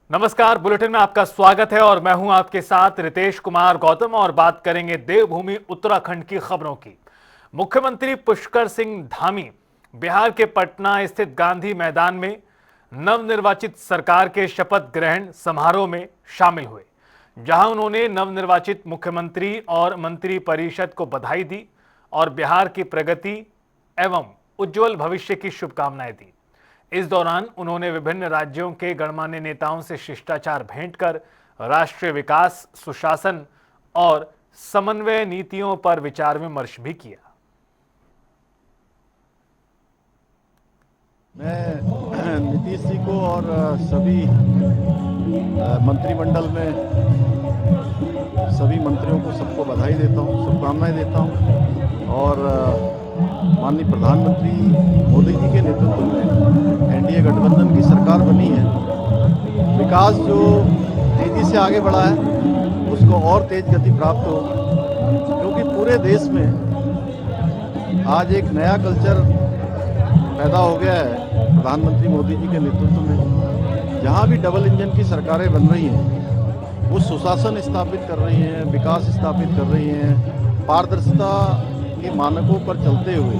नमस्कार, बुलेटिन में आपका स्वागत है और मैं हूं आपके साथ रितेश कुमार गौतम और बात करेंगे देवभूमि उत्तराखंड की खबरों की। मुख्यमंत्री पुष्कर सिंह धामी बिहार के पटना स्थित गांधी मैदान में नवनिर्वाचित सरकार के शपथ ग्रहण समारोह में शामिल हुए, जहां उन्होंने नवनिर्वाचित मुख्यमंत्री और मंत्री परिषद को बधाई दी और बिहार की प्रगति एवं उज्जवल भविष्य की शुभकामनाएं दी। इस दौरान उन्होंने विभिन्न राज्यों के गणमान्य नेताओं से शिष्टाचार भेंट कर राष्ट्रीय विकास, सुशासन और समन्वय नीतियों पर विचार विमर्श भी किया। मैं नीतीश जी को और सभी मंत्रिमंडल में सभी मंत्रियों को सबको बधाई देता हूं, शुभकामनाएं देता हूं और माननीय प्रधानमंत्री मोदी जी के नेतृत्व में एनडीए गठबंधन की सरकार बनी है। विकास जो तेजी से आगे बढ़ा है उसको और तेज गति प्राप्त हो, क्योंकि पूरे देश में आज एक नया कल्चर पैदा हो गया है प्रधानमंत्री मोदी जी के नेतृत्व में। जहां भी डबल इंजन की सरकारें बन रही हैं वो सुशासन स्थापित कर रही हैं, विकास स्थापित कर रही हैं, पारदर्शिता के मानकों पर चलते हुए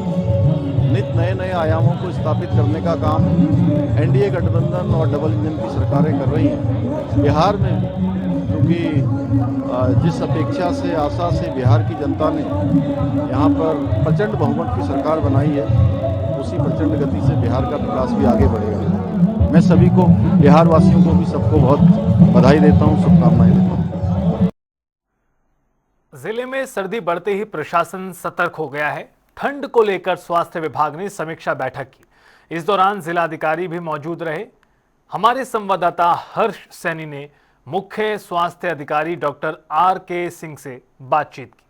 नित नए नए आयामों को स्थापित करने का काम एनडीए गठबंधन और डबल इंजन की सरकारें कर रही हैं। बिहार में क्योंकि जिस अपेक्षा से, आशा से बिहार की जनता ने यहाँ पर प्रचंड बहुमत की सरकार बनाई है, उसी प्रचंड गति से बिहार का विकास भी आगे बढ़ेगा। मैं सभी को, बिहार वासियों को भी सबको बहुत बधाई देता हूँ, शुभकामनाएं देता हूँ। जिले में सर्दी बढ़ते ही प्रशासन सतर्क हो गया है। ठंड को लेकर स्वास्थ्य विभाग ने समीक्षा बैठक की। इस दौरान जिलाधिकारी भी मौजूद रहे। हमारे संवाददाता हर्ष सैनी ने मुख्य स्वास्थ्य अधिकारी डॉक्टर आर.के. सिंह से बातचीत की।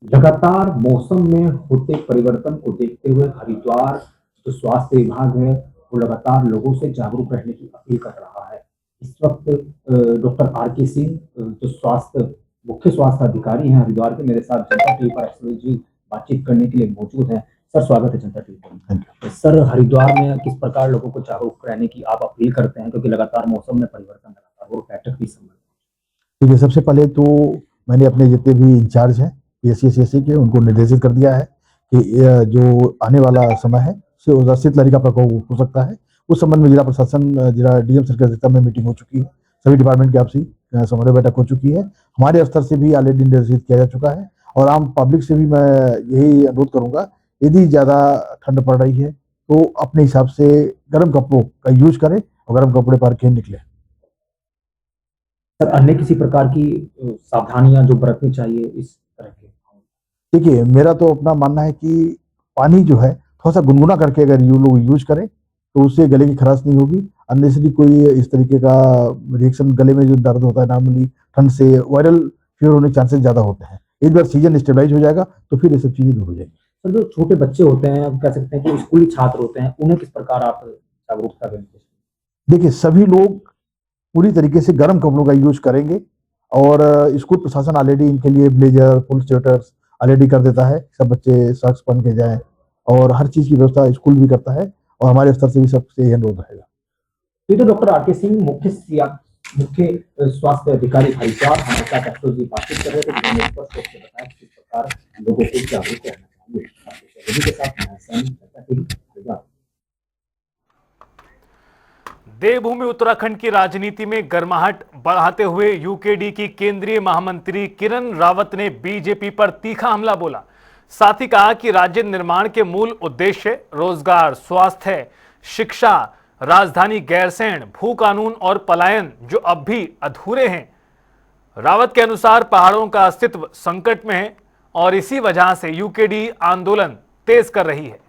लगातार मौसम में होते परिवर्तन को देखते हुए हरिद्वार जो स्वास्थ्य विभाग है वो लगातार लोगों से जागरूक रहने की अपील कर रहा है। इस वक्त डॉक्टर आर.के. सिंह जो मुख्य स्वास्थ्य अधिकारी हैं हरिद्वार के, मेरे साथ जनता टीवी पर एक्सपर्ट जी बातचीत करने के लिए मौजूद हैं। सर, स्वागत है जनता टीवी पर। सर, हरिद्वार में किस प्रकार लोगों को जागरूक रहने की आप अपील करते हैं, क्योंकि लगातार मौसम में परिवर्तन लगातार और बैठक भी संभव। ठीक है, सबसे पहले तो मैंने अपने जितने भी इंचार्ज हैं PSC के, उनको निर्देशित कर दिया है कि जो आने वाला समय है उससे शीतलहरी का प्रकोप हो सकता है। उस संबंध में जिला प्रशासन, जिला डीएम सर के अध्यक्षता में मीटिंग हो चुकी है, सभी डिपार्टमेंट की आपसी समन्वय बैठक हो चुकी है। हमारे स्तर से भी ऑलरेडी निर्देशित किया जा चुका है और आम पब्लिक से भी मैं यही अनुरोध करूंगा, यदि ज़्यादा ठंड पड़ रही है तो अपने हिसाब से गर्म कपड़ों का यूज करें और गर्म कपड़े पहन के निकले। सर, अन्य किसी प्रकार की सावधानियां जो बरतनी चाहिए इस तरह के? देखिए, मेरा तो अपना मानना है कि पानी जो है थोड़ा सा गुनगुना करके अगर लोग यूज करें तो उससे गले की खराश नहीं होगी। अननेसेसरी कोई इस तरीके का रिएक्शन, गले में जो दर्द होता है नॉर्मली ठंड से वायरल फीवर होने के चांसेस ज़्यादा होते हैं। एक बार सीजन स्टेबलाइज हो जाएगा तो फिर ये सब चीज़ें दूर हो जाएगी। सर, जो छोटे बच्चे होते हैं, आप कह सकते हैं कि स्कूली छात्र होते हैं, उन्हें किस प्रकार आप जागरूकता देंगे? देखिए, सभी लोग पूरी तरीके से गर्म कपड़ों का यूज करेंगे और स्कूल प्रशासन ऑलरेडी इनके लिए ब्लेजर, फुल स्वेटर्स ऑलरेडी कर देता है, सब बच्चे सॉक्स पहन के जाएं और हर चीज़ की व्यवस्था स्कूल भी करता है और हमारे स्तर से भी सबसे यह अनुरोध रहेगा। ये तो डॉक्टर आर.के. सिंह मुख्य स्वास्थ्य अधिकारी हरिद्वार हमारे साथ एक्सपर्ट जी बातचीत कर रहे थे, जिन्होंने स्पष्ट रूप से बताया किस प्रकार लोगों को जागरूक रहना चाहिए। सभी के साथ मैं सैनी, जनता टीवी हरिद्वार। देवभूमि उत्तराखंड की राजनीति में गर्माहट बढ़ाते हुए यूकेडी की केंद्रीय महामंत्री किरण रावत ने बीजेपी पर तीखा हमला बोला। साथ ही कहा कि राज्य निर्माण के मूल उद्देश्य रोजगार, स्वास्थ्य, शिक्षा, राजधानी गैरसैंण, भू कानून और पलायन जो अब भी अधूरे हैं। रावत के अनुसार पहाड़ों का अस्तित्व संकट में है और इसी वजह से यूकेडी आंदोलन तेज कर रही है।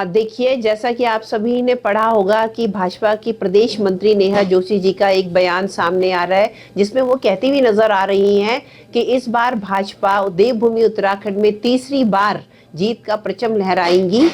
देखिए, जैसा कि आप सभी ने पढ़ा होगा कि भाजपा की प्रदेश मंत्री नेहा जोशी जी का एक बयान सामने आ रहा है, जिसमें वो कहती हुई नजर आ रही हैं कि इस बार भाजपा देवभूमि उत्तराखंड में तीसरी बार जीत का परचम लहराएंगी।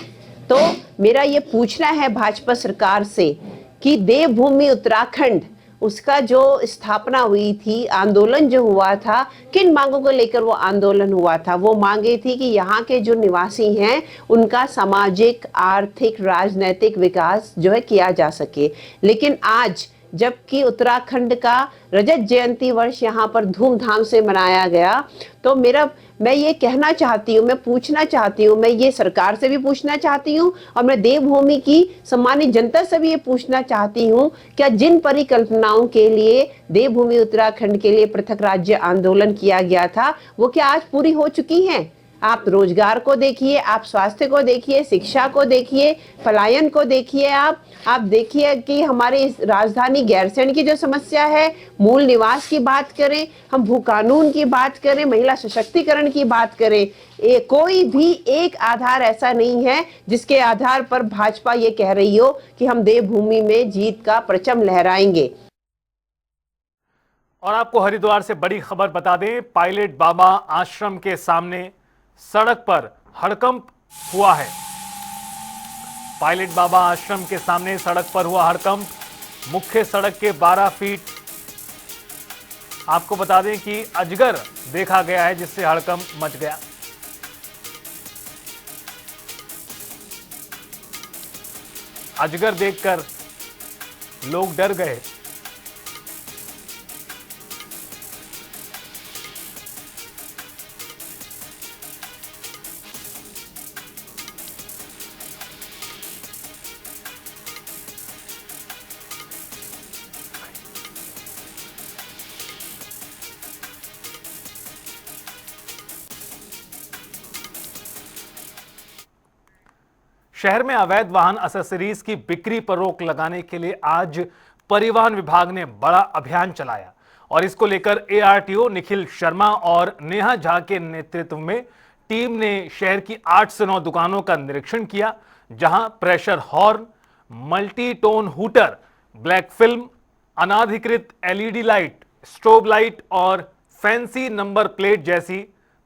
तो मेरा ये पूछना है भाजपा सरकार से कि देवभूमि उत्तराखंड उसका जो स्थापना हुई थी, आंदोलन जो हुआ था, किन मांगों को लेकर वो आंदोलन हुआ था? वो मांगे थी कि यहाँ के जो निवासी हैं उनका सामाजिक, आर्थिक, राजनैतिक विकास जो है किया जा सके। लेकिन आज जबकि उत्तराखंड का रजत जयंती वर्ष यहाँ पर धूमधाम से मनाया गया, तो मैं ये कहना चाहती हूँ, मैं पूछना चाहती हूँ, मैं ये सरकार से भी पूछना चाहती हूँ और मैं देवभूमि की सम्मानित जनता से भी ये पूछना चाहती हूँ, क्या जिन परिकल्पनाओं के लिए देवभूमि उत्तराखंड के लिए पृथक राज्य आंदोलन किया गया था, वो क्या आज पूरी हो चुकी हैं? आप रोजगार को देखिए, आप स्वास्थ्य को देखिए, शिक्षा को देखिए, पलायन को देखिए, आप देखिए कि हमारी राजधानी गैरसैंण की जो समस्या है, मूल निवास की बात करें, हम भू कानून की बात करें, महिला सशक्तिकरण की बात करें, कोई भी एक आधार ऐसा नहीं है जिसके आधार पर भाजपा ये कह रही हो कि हम देवभूमि में जीत का परचम लहराएंगे। और आपको हरिद्वार से बड़ी खबर बता दें, पायलट बाबा आश्रम के सामने सड़क पर हड़कंप हुआ है। पायलट बाबा आश्रम के सामने सड़क पर हुआ हड़कंप। मुख्य सड़क के 12 फीट आपको बता दें कि अजगर देखा गया है, जिससे हड़कंप मच गया। अजगर देखकर लोग डर गए। शहर में अवैध वाहन एक्सेसरीज की बिक्री पर रोक लगाने के लिए आज परिवहन विभाग ने बड़ा अभियान चलाया और इसको लेकर एआरटीओ निखिल शर्मा और नेहा झा के नेतृत्व में टीम ने शहर की 8 से 9 दुकानों का निरीक्षण किया, जहां pressure horn, multi tone hooter, black film, अनाधिकृत एलईडी लाइट, स्ट्रोब लाइट और फैंसी नंबर प्लेट जैसी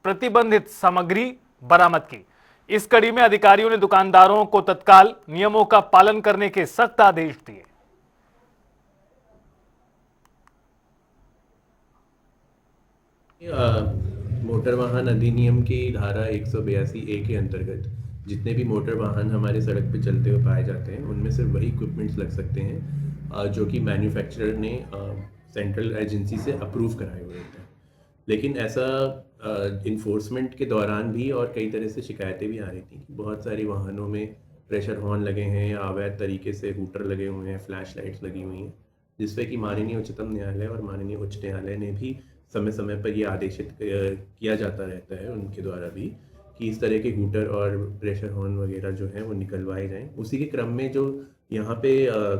प्रतिबंधित सामग्री बरामद की। इस कड़ी में अधिकारियों ने दुकानदारों को तत्काल नियमों का पालन करने के सख्त आदेश दिए। मोटर वाहन अधिनियम की धारा 182A के अंतर्गत जितने भी मोटर वाहन हमारे सड़क पे चलते हुए पाए जाते हैं, उनमें सिर्फ वही इक्विपमेंट्स लग सकते हैं जो कि मैन्युफैक्चरर ने सेंट्रल एजेंसी से अप्रूव कराए हुए होते हैं। लेकिन ऐसा इन्फोर्समेंट के दौरान भी और कई तरह से शिकायतें भी आ रही थी कि बहुत सारी वाहनों में प्रेशर हॉर्न लगे हैं या अवैध तरीके से हूटर लगे हुए हैं, फ्लैश लाइट्स लगी हुई हैं, जिससे कि माननीय उच्चतम न्यायालय और माननीय उच्च न्यायालय ने भी समय समय पर ये आदेशित किया जाता रहता है उनके द्वारा भी कि इस तरह के हूटर और प्रेशर हॉर्न वगैरह जो हैं वो निकलवाए जाएं। उसी के क्रम में जो यहाँ पे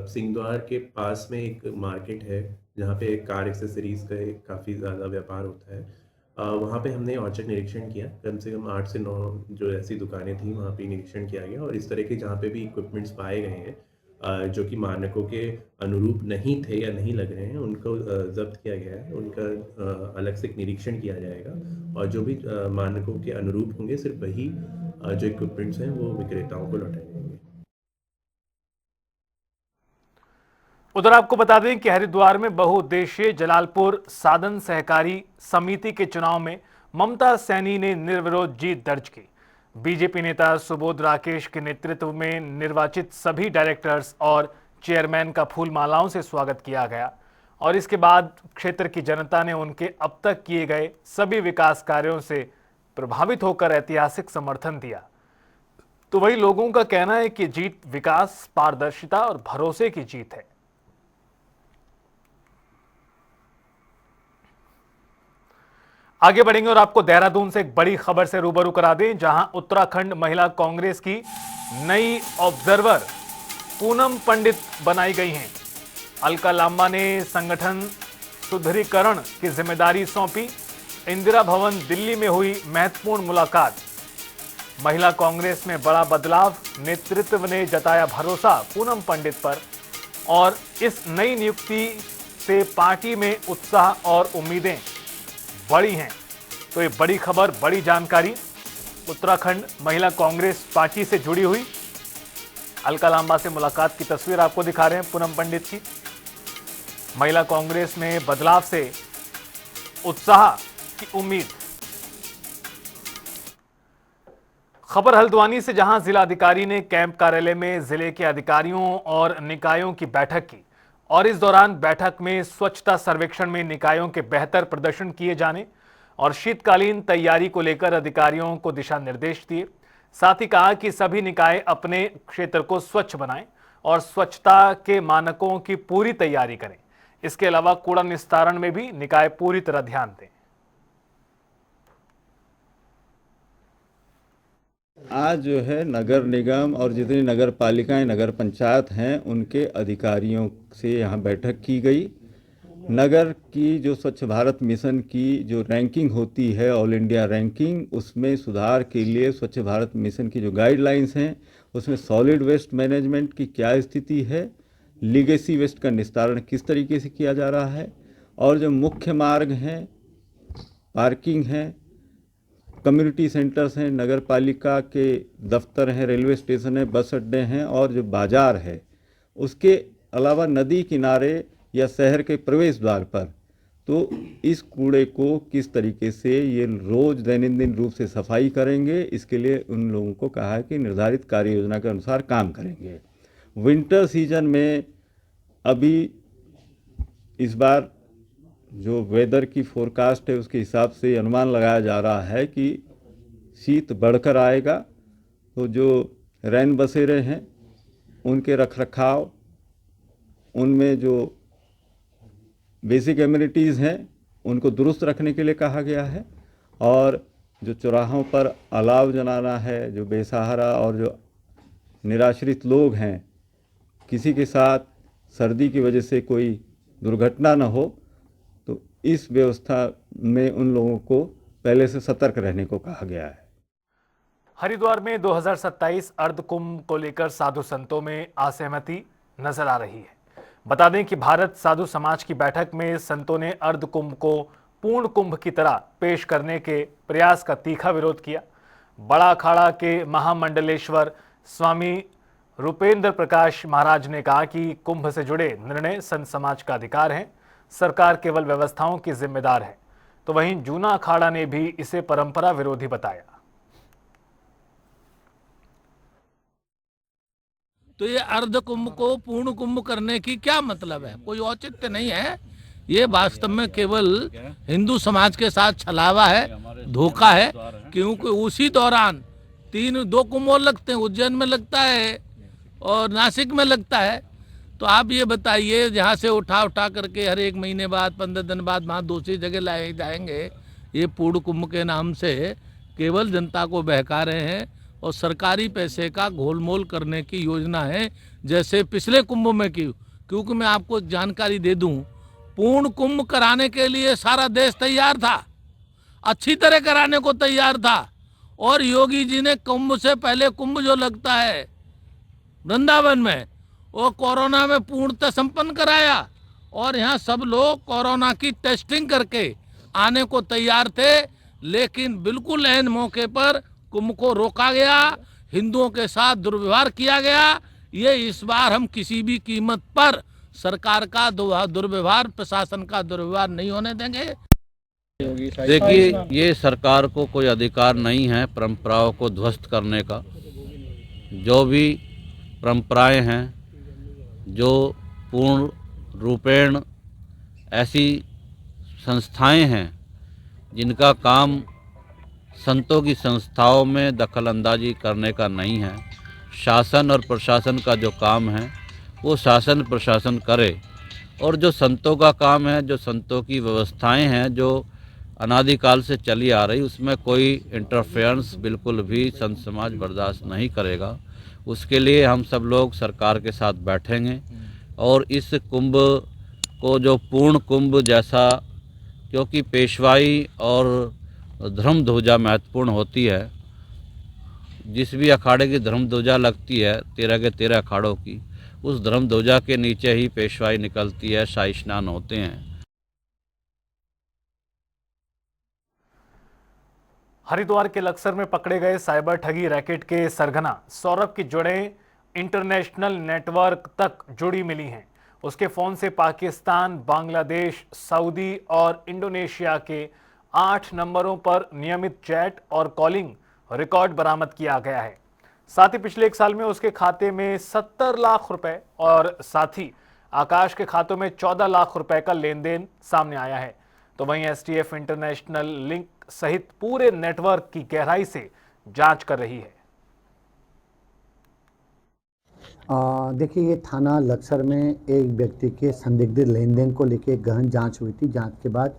सिंहद्वार के पास में एक मार्केट है जहाँ पे कार एक्सेसरीज़ का काफ़ी ज़्यादा व्यापार होता है, वहाँ पे हमने औचक निरीक्षण किया। कम से कम 8 से 9 जो ऐसी दुकानें थी वहाँ पे निरीक्षण किया गया और इस तरह के जहाँ पे भी इक्विपमेंट्स पाए गए हैं जो कि मानकों के अनुरूप नहीं थे या नहीं लग रहे हैं, उनको जब्त किया गया है। उनका अलग से निरीक्षण किया जाएगा और जो भी मानकों के अनुरूप होंगे सिर्फ वही जो इक्विपमेंट्स हैं वो विक्रेताओं को लौटाए जाएंगे। उधर आपको बता दें कि हरिद्वार में बहुउद्देशीय जलालपुर साधन सहकारी समिति के चुनाव में ममता सैनी ने निर्विरोध जीत दर्ज की। बीजेपी नेता सुबोध राकेश के नेतृत्व में निर्वाचित सभी डायरेक्टर्स और चेयरमैन का फूल मालाओं से स्वागत किया गया और इसके बाद क्षेत्र की जनता ने उनके अब तक किए गए सभी विकास कार्यों से प्रभावित होकर ऐतिहासिक समर्थन दिया। तो वही लोगों का कहना है कि जीत विकास, पारदर्शिता और भरोसे की जीत है। आगे बढ़ेंगे और आपको देहरादून से एक बड़ी खबर से रूबरू करा दें, जहां उत्तराखंड महिला कांग्रेस की नई ऑब्जर्वर पूनम पंडित बनाई गई हैं। अलका लांबा ने संगठन सुदृढ़ीकरण की जिम्मेदारी सौंपी। इंदिरा भवन दिल्ली में हुई महत्वपूर्ण मुलाकात। महिला कांग्रेस में बड़ा बदलाव, नेतृत्व ने जताया भरोसा पूनम पंडित पर और इस नई नियुक्ति से पार्टी में उत्साह और उम्मीदें बड़ी हैं। तो ये बड़ी खबर, बड़ी जानकारी उत्तराखंड महिला कांग्रेस पार्टी से जुड़ी हुई। अलका लांबा से मुलाकात की तस्वीर आपको दिखा रहे हैं पूनम पंडित की। महिला कांग्रेस में बदलाव से उत्साह की उम्मीद। खबर हल्द्वानी से, जहां जिलाधिकारी ने कैंप कार्यालय में जिले के अधिकारियों और निकायों की बैठक की और इस दौरान बैठक में स्वच्छता सर्वेक्षण में निकायों के बेहतर प्रदर्शन किए जाने और शीतकालीन तैयारी को लेकर अधिकारियों को दिशा निर्देश दिए। साथ ही कहा कि सभी निकाय अपने क्षेत्र को स्वच्छ बनाएं और स्वच्छता के मानकों की पूरी तैयारी करें। इसके अलावा कूड़ा निस्तारण में भी निकाय पूरी तरह ध्यान दें। आज जो है नगर निगम और जितनी नगर पालिकाएं नगर पंचायत हैं उनके अधिकारियों से यहाँ बैठक की गई। नगर की जो स्वच्छ भारत मिशन की जो रैंकिंग होती है, ऑल इंडिया रैंकिंग, उसमें सुधार के लिए स्वच्छ भारत मिशन की जो गाइडलाइंस हैं उसमें सॉलिड वेस्ट मैनेजमेंट की क्या स्थिति है, लीगेसी वेस्ट का निस्तारण किस तरीके से किया जा रहा है, और जो मुख्य मार्ग हैं, पार्किंग है, कम्युनिटी सेंटर्स हैं, नगर पालिका के दफ्तर हैं, रेलवे स्टेशन है, बस अड्डे हैं, और जो बाज़ार है उसके अलावा नदी किनारे या शहर के प्रवेश द्वार पर, तो इस कूड़े को किस तरीके से ये रोज़ दैनंदिन रूप से सफाई करेंगे, इसके लिए उन लोगों को कहा है कि निर्धारित कार्य योजना के अनुसार काम करेंगे। विंटर सीजन में अभी इस बार जो वेदर की फोरकास्ट है उसके हिसाब से अनुमान लगाया जा रहा है कि शीत बढ़कर आएगा, तो जो रैन बसेरे हैं उनके रखरखाव, उनमें जो बेसिक एमिनिटीज़ हैं उनको दुरुस्त रखने के लिए कहा गया है, और जो चौराहों पर अलाव जलाना है, जो बेसहारा और जो निराश्रित लोग हैं, किसी के साथ सर्दी की वजह से कोई दुर्घटना न हो, तो इस व्यवस्था में उन लोगों को पहले से सतर्क रहने को कहा गया है। हरिद्वार में 2027 अर्ध कुंभ को लेकर साधु संतों में असहमति नजर आ रही है। बता दें कि भारत साधु समाज की बैठक में संतों ने अर्ध कुंभ को पूर्ण कुंभ की तरह पेश करने के प्रयास का तीखा विरोध किया। बड़ा अखाड़ा के महामंडलेश्वर स्वामी रूपेंद्र प्रकाश महाराज ने कहा कि कुंभ से जुड़े निर्णय संत समाज का अधिकार है, सरकार केवल व्यवस्थाओं की जिम्मेदार है। तो वहीं जूना अखाड़ा ने भी इसे परंपरा विरोधी बताया। तो ये अर्ध कुंभ को पूर्ण कुंभ करने की क्या मतलब है? कोई औचित्य नहीं है। ये वास्तव में केवल हिंदू समाज के साथ छलावा है, धोखा है, क्योंकि उसी दौरान 2 कुंभ और लगते हैं। उज्जैन में लगता है और नासिक में लगता है। तो आप ये बताइए, जहाँ से उठा करके हर 1 महीने बाद 15 दिन बाद वहाँ दूसरी जगह लाए जाएंगे। ये पूर्ण कुंभ के नाम से केवल जनता को बहका रहे हैं और सरकारी पैसे का घोलमोल करने की योजना है, जैसे पिछले कुंभ में की। क्योंकि मैं आपको जानकारी दे दूं, पूर्ण कुंभ कराने के लिए सारा देश तैयार था, अच्छी तरह कराने को तैयार था, और योगी जी ने कुंभ से पहले कुंभ जो लगता है वृंदावन में, वो कोरोना में पूर्णतः संपन्न कराया, और यहाँ सब लोग कोरोना की टेस्टिंग करके आने को तैयार थे। लेकिन बिल्कुल ऐन मौके पर कुंभ को रोका गया, हिंदुओं के साथ दुर्व्यवहार किया गया। ये इस बार हम किसी भी कीमत पर सरकार का दुर्व्यवहार, प्रशासन का दुर्व्यवहार नहीं होने देंगे। देखिए, ये सरकार को कोई अधिकार नहीं है परंपराओं को ध्वस्त करने का। जो भी परंपराएं हैं, जो पूर्ण रूपेण ऐसी संस्थाएं हैं जिनका काम संतों की संस्थाओं में दखल अंदाजी करने का नहीं है, शासन और प्रशासन का जो काम है वो शासन प्रशासन करे, और जो संतों का काम है, जो संतों की व्यवस्थाएं हैं जो अनादिकाल से चली आ रही, उसमें कोई इंटरफेरेंस बिल्कुल भी संत समाज बर्दाश्त नहीं करेगा। उसके लिए हम सब लोग सरकार के साथ बैठेंगे और इस कुंभ को जो पूर्ण कुंभ जैसा, क्योंकि पेशवाई और धर्म ध्वजा महत्वपूर्ण होती है, जिस भी अखाड़े की धर्म ध्वजा लगती है 13 के 13 अखाड़ों की, उस धर्म ध्वजा के नीचे ही पेशवाई निकलती है, शाही स्नान होते हैं। हरिद्वार के लक्सर में पकड़े गए साइबर ठगी रैकेट के सरगना सौरभ की जड़ें इंटरनेशनल नेटवर्क तक जुड़ी मिली हैं। उसके फोन से पाकिस्तान, बांग्लादेश, सऊदी और इंडोनेशिया के 8 नंबरों पर नियमित चैट और कॉलिंग रिकॉर्ड बरामद किया गया है। साथ ही पिछले 1 साल में उसके खाते में 70 लाख रुपए और साथ ही आकाश के खातों में 14 लाख रुपए का लेन देन सामने आया है। तो वहीं एसटीएफ इंटरनेशनल लिंक सहित पूरे नेटवर्क की गहराई से जांच कर रही है। देखिए, ये थाना लक्सर में एक व्यक्ति के संदिग्ध लेन देन को लेकर गहन जांच हुई थी। जांच के बाद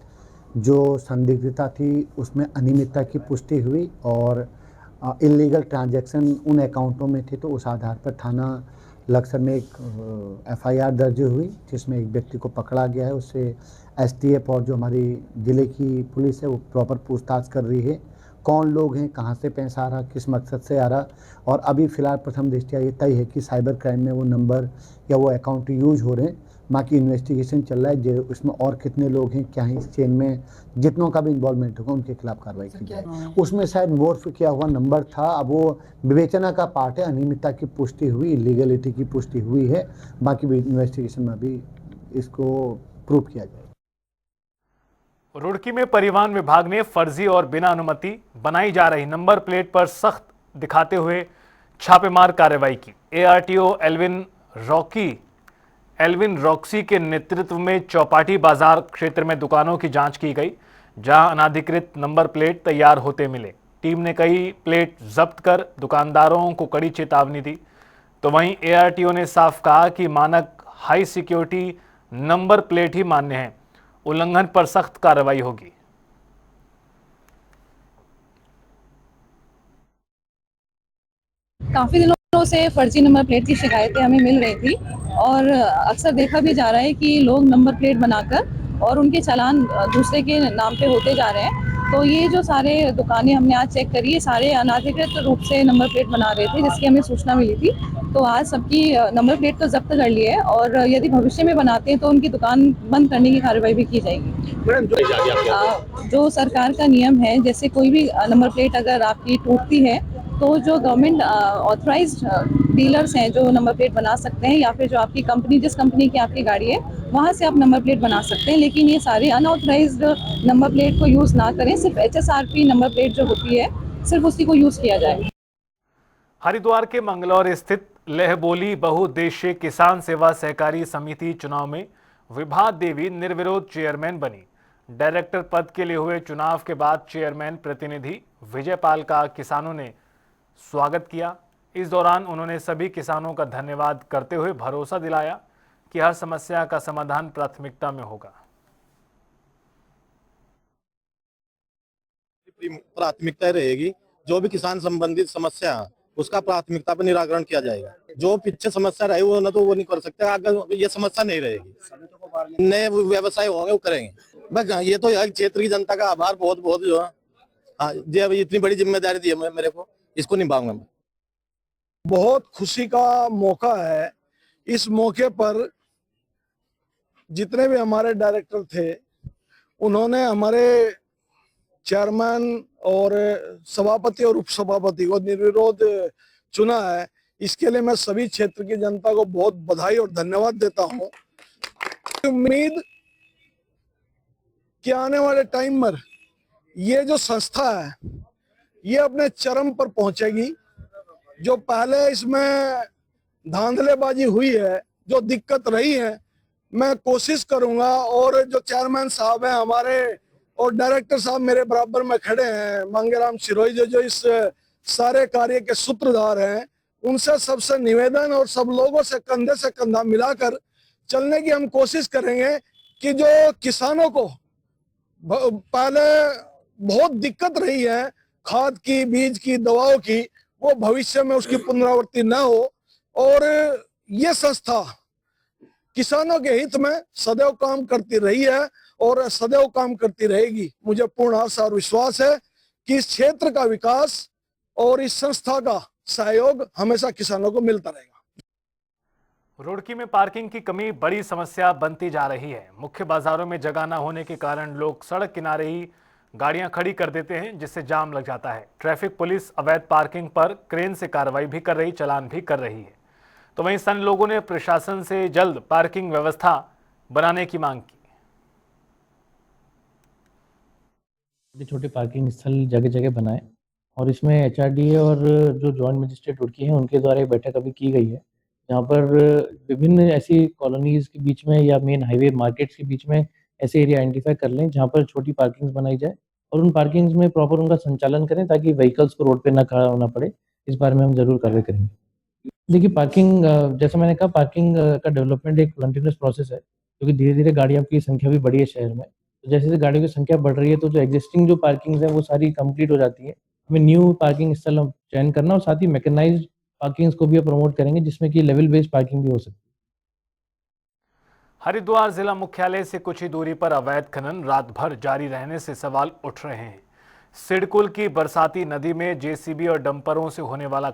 जो संदिग्धता थी उसमें अनियमितता की पुष्टि हुई और इलीगल ट्रांजैक्शन उन अकाउंटों में थे, तो उस आधार पर थाना लक्सर में एक एफआईआर दर्ज हुई जिसमें एक व्यक्ति को पकड़ा गया है। उससे एसटीएफ और जो हमारी ज़िले की पुलिस है वो प्रॉपर पूछताछ कर रही है, कौन लोग हैं, कहां से पैसा आ रहा, किस मकसद से आ रहा। और अभी फ़िलहाल प्रथम दृष्टया ये तय है कि साइबर क्राइम में वो नंबर या वो अकाउंट यूज हो रहे हैं। बाकी इन्वेस्टिगेशन चल रहा है, जो इसमें और कितने लोग हैं, क्या है इस चेन में, जितनों का भी इन्वॉल्वमेंट होगा उनके खिलाफ कार्रवाई की जाए। उसमें शायद मोर्फ किया हुआ नंबर था, अब वो विवेचना का पार्ट है। अनियमितता की पुष्टि हुई, इलीगलिटी की पुष्टि हुई है, बाकी भी इन्वेस्टिगेशन में अभी इसको प्रूव किया जाए। रुड़की में परिवहन विभाग ने फर्जी और बिना अनुमति बनाई जा रही नंबर प्लेट पर सख्त दिखाते हुए छापेमार कार्रवाई की। एआरटीओ एल्विन रॉक्सी के नेतृत्व में चौपाटी बाजार क्षेत्र में दुकानों की जांच की गई, जहां अनाधिकृत नंबर प्लेट तैयार होते मिले। टीम ने कई प्लेट जब्त कर दुकानदारों को कड़ी चेतावनी दी। तो वहीं एआरटीओ ने साफ कहा कि मानक हाई सिक्योरिटी नंबर प्लेट ही मान्य है, उल्लंघन पर सख्त कार्रवाई होगी। काफी दिनों से फर्जी नंबर प्लेट की शिकायतें हमें मिल रही थी और अक्सर देखा भी जा रहा है कि लोग नंबर प्लेट बनाकर और उनके चालान दूसरे के नाम पे होते जा रहे हैं। तो ये जो सारे दुकानें हमने आज चेक करी है, सारे अनाधिकृत रूप से नंबर प्लेट बना रहे थे, जिसकी हमें सूचना मिली थी। तो आज सबकी नंबर प्लेट तो जब्त कर ली है और यदि भविष्य में बनाते हैं तो उनकी दुकान बंद करने की कार्रवाई भी की जाएगी। जो सरकार का नियम है, जैसे कोई भी नंबर प्लेट अगर आपकी टूटती है तो जो गवर्नमेंट ऑथराइज्ड डीलर्स हैं जो नंबर प्लेट बना सकते हैं, या फिर जो आपकी कंपनी, जिस कंपनी की आपकी गाड़ी है वहां से आप नंबर प्लेट बना सकते हैं। लेकिन ये सारे अनऑथराइज्ड नंबर प्लेट को यूज ना करें, सिर्फ एचएसआरपी नंबर प्लेट जो होती है सिर्फ उसी को यूज किया जाए। हरिद्वार के मंगलौर स्थित लहबोली बहुउद्देशीय किसान सेवा सहकारी समिति चुनाव में विभा देवी निर्विरोध चेयरमैन बनी। डायरेक्टर पद के लिए हुए चुनाव के बाद चेयरमैन प्रतिनिधि विजय पाल का किसानों ने स्वागत किया। इस दौरान उन्होंने सभी किसानों का धन्यवाद करते हुए भरोसा दिलाया कि हर समस्या का समाधान प्राथमिकता में होगा। प्राथमिकता रहेगी, जो भी किसान संबंधित समस्या है उसका प्राथमिकता पर निराकरण किया जाएगा। जो पीछे समस्या रही वो ना तो वो नहीं कर सकते, अगर ये समस्या नहीं रहेगी नए व्यवसाय होंगे वो करेंगे। बस ये तो क्षेत्र की जनता का आभार बहुत बहुत जो है, हाँ जी, अभी इतनी बड़ी जिम्मेदारी दी है मेरे को, इसको निभाऊंगा मैं। बहुत खुशी का मौका है। इस मौके पर जितने भी हमारे डायरेक्टर थे उन्होंने हमारे चेयरमैन और सभापति और उपसभापति को निर्विरोध चुना है। इसके लिए मैं सभी क्षेत्र की जनता को बहुत बधाई और धन्यवाद देता हूं। उम्मीद कि आने वाले टाइम में ये जो संस्था है ये अपने चरम पर पहुंचेगी। जो पहले इसमें धांधलेबाजी हुई है, जो दिक्कत रही है, मैं कोशिश करूंगा और जो चेयरमैन साहब हैं हमारे और डायरेक्टर साहब मेरे बराबर में खड़े हैं, मांगेराम सिरोही जो इस सारे कार्य के सूत्रधार हैं, उनसे सबसे निवेदन और सब लोगों से कंधे से कंधा मिलाकर चलने की हम कोशिश करेंगे कि जो किसानों को पहले बहुत दिक्कत रही है खाद की, बीज की, दवाओं की, वो भविष्य में उसकी पुनरावृत्ति न हो। और ये संस्था किसानों के हित में सदैव काम करती रही है और सदैव काम करती रहेगी। मुझे पूर्ण आशा और विश्वास है कि इस क्षेत्र का विकास और इस संस्था का सहयोग हमेशा किसानों को मिलता रहेगा। रुड़की में पार्किंग की कमी बड़ी समस्या बनती जा रही है। मुख्य बाजारों में जगह न होने के कारण लोग सड़क किनारे ही गाड़ियां खड़ी कर देते हैं, जिससे जाम लग जाता है। ट्रैफिक पुलिस अवैध पार्किंग पर क्रेन से कार्रवाई भी कर रही, चालान भी कर रही है। तो वहीं स्थानीय लोगों ने प्रशासन से जल्द पार्किंग व्यवस्था बनाने की मांग की। छोटे छोटे पार्किंग स्थल जगह जगह बनाए और इसमें एचआरडीए और जो जॉइंट मजिस्ट्रेट रुड़की हैं उनके द्वारा एक बैठक अभी की गई है, जहाँ पर विभिन्न ऐसी कॉलोनीज़ के बीच में या मेन हाईवे मार्केट्स के बीच में ऐसे एरिया आइडेंटिफाई कर लें जहाँ पर छोटी पार्किंग्स बनाई जाए और उन पार्किंग्स में प्रॉपर उनका संचालन करें ताकि व्हीकल्स को रोड पे ना खड़ा होना पड़े। इस बारे में हम ज़रूर कार्रवाई करेंगे। देखिए पार्किंग जैसा मैंने कहा पार्किंग का डेवलपमेंट एक कंटिन्यूअस प्रोसेस है, क्योंकि धीरे-धीरे गाड़ियों की संख्या भी बढ़ी है शहर में। तो जैसे-जैसे गाड़ियों की संख्या बढ़ रही है तो जो एग्जिस्टिंग जो पार्किंग्स हैं वो सारी कंप्लीट हो जाती है। हमें न्यू पार्किंग स्थल हम चयन करना और साथ ही मैकेनाइज्ड पार्किंग्स को भी प्रमोट करेंगे जिसमें कि लेवल बेस्ड पार्किंग भी हो सकती है। हरिद्वार जिला मुख्यालय से कुछ ही दूरी पर अवैध खनन रात भर जारी रहने से सवाल उठ रहे हैं। सिडकुल की बरसाती नदी में जेसीबी और डंपरों से होने वाला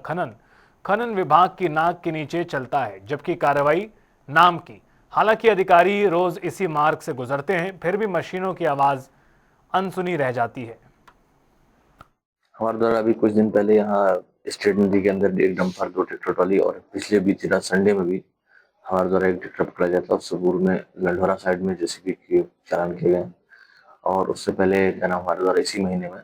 खनन विभाग की नाक के नीचे चलता है, जबकि कार्रवाई नाम की। हालांकि अधिकारी रोज इसी मार्ग से गुजरते हैं, फिर भी मशीनों की आवाज अनसुनी रह जाती है। हमारे द्वारा अभी कुछ दिन पहले यहाँ स्टेट नदी के अंदर एक डंपर, 2 ट्रैक्टर ट्रॉली और पिछले बीती रात संडे में भी हमारे द्वारा एक ट्रैक्टर पकड़ा गया था। सबूर में लंढोरा साइड में जेसीबी के चालान किए गए और उससे पहले क्या नाम हमारे द्वारा इसी महीने में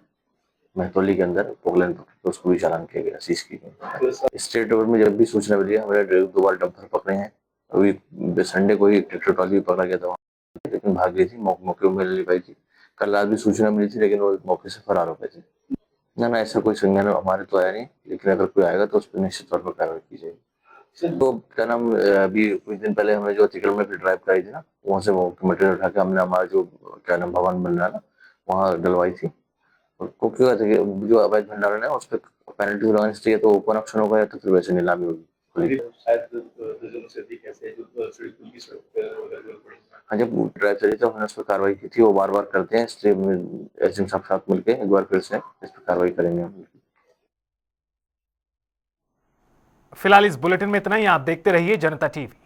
महतौली के अंदर पोगलैंड तो उसको भी चालान किया गया, सीज की गई। स्टेट रोड में जब भी सूचना मिली है हमने 2 बार डंपर पकड़े हैं। अभी संडे को ही ट्रैक्टर ट्रॉली भी पकड़ा गया था, लेकिन भाग गई थी, मौके में मिल नहीं पाई थी। कल रात भी सूचना मिली थी लेकिन वो मौके से फरार हो गए थे। ना ऐसा कोई संज्ञान हमारे तो आया नहीं, लेकिन अगर कोई आएगा तो उस पर निश्चित तौर पर कार्रवाई की जाएगी। तो क्या नाम अभी कुछ दिन पहले हमने जो अतिक्रमण में ड्राइव कराई थी ना, वहाँ से वो मटेरियल उठा के हमने हमारा जो क्या नाम भवन बन रहा है ना वहाँ डलवाई थी। को क्यों जो अवैध भंडारण है उस पर पेनल्टी लगानी चाहिए, तो ओपन ऑप्शन होगा या तो फिर वैसे नीलामी होगी। हाँ, जब ड्राइव चली तो हमने उस पर कार्रवाई की थी, वो बार बार करते हैं, इसलिए एसडीएम साहब साथ मिलकर एक बार फिर से इस पर कार्रवाई करेंगे। फिलहाल इस बुलेटिन में इतना ही। आप देखते रहिए जनता टीवी।